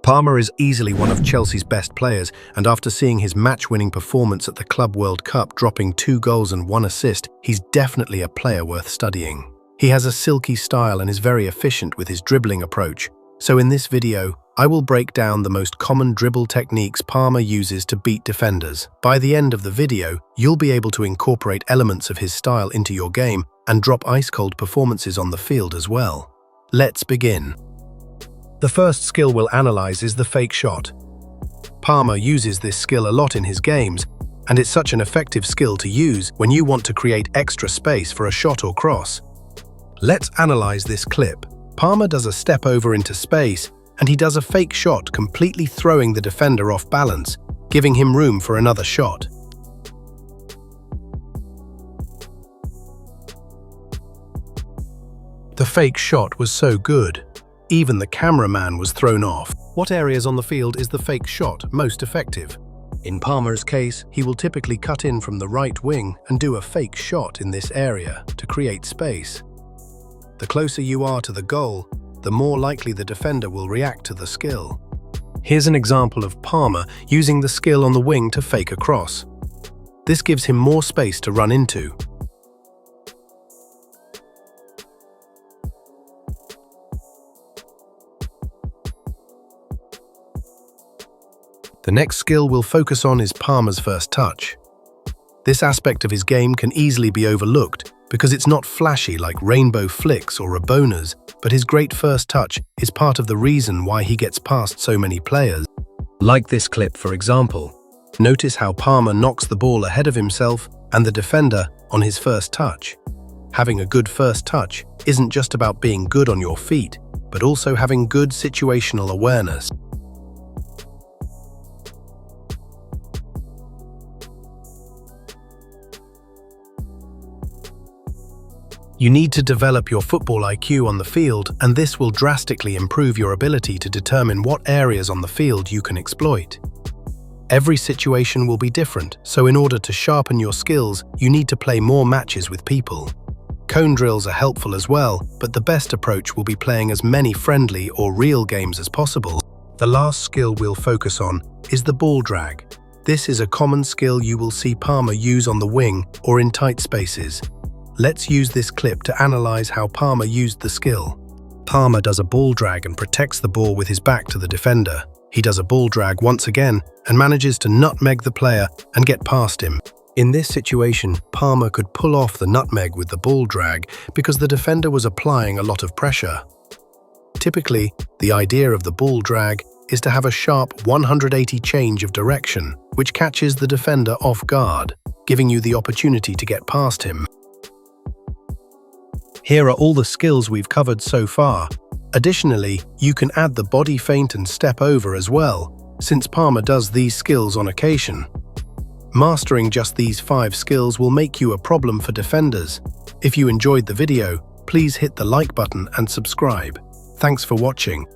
Palmer is easily one of Chelsea's best players, and after seeing his match-winning performance at the Club World Cup, dropping 2 goals and 1 assist, he's definitely a player worth studying. He has a silky style and is very efficient with his dribbling approach. So in this video, I will break down the most common dribble techniques Palmer uses to beat defenders. By the end of the video, you'll be able to incorporate elements of his style into your game and drop ice-cold performances on the field as well. Let's begin. The first skill we'll analyze is the fake shot. Palmer uses this skill a lot in his games, and it's such an effective skill to use when you want to create extra space for a shot or cross. Let's analyze this clip. Palmer does a step over into space, and he does a fake shot, completely throwing the defender off balance, giving him room for another shot. The fake shot was so good, even the cameraman was thrown off. What areas on the field is the fake shot most effective? In Palmer's case, he will typically cut in from the right wing and do a fake shot in this area to create space. The closer you are to the goal, the more likely the defender will react to the skill. Here's an example of Palmer using the skill on the wing to fake a cross. This gives him more space to run into. The next skill we'll focus on is Palmer's first touch. This aspect of his game can easily be overlooked because it's not flashy like rainbow flicks or Rabonas, but his great first touch is part of the reason why he gets past so many players. Like this clip, for example. Notice how Palmer knocks the ball ahead of himself and the defender on his first touch. Having a good first touch isn't just about being good on your feet, but also having good situational awareness. You need to develop your football IQ on the field, and this will drastically improve your ability to determine what areas on the field you can exploit. Every situation will be different, so in order to sharpen your skills, you need to play more matches with people. Cone drills are helpful as well, but the best approach will be playing as many friendly or real games as possible. The last skill we'll focus on is the ball drag. This is a common skill you will see Palmer use on the wing or in tight spaces. Let's use this clip to analyze how Palmer used the skill. Palmer does a ball drag and protects the ball with his back to the defender. He does a ball drag once again and manages to nutmeg the player and get past him. In this situation, Palmer could pull off the nutmeg with the ball drag because the defender was applying a lot of pressure. Typically, the idea of the ball drag is to have a sharp 180 change of direction, which catches the defender off guard, giving you the opportunity to get past him. Here are all the skills we've covered so far. Additionally, you can add the body feint and step over as well, since Palmer does these skills on occasion. Mastering just these 5 skills will make you a problem for defenders. If you enjoyed the video, please hit the like button and subscribe. Thanks for watching.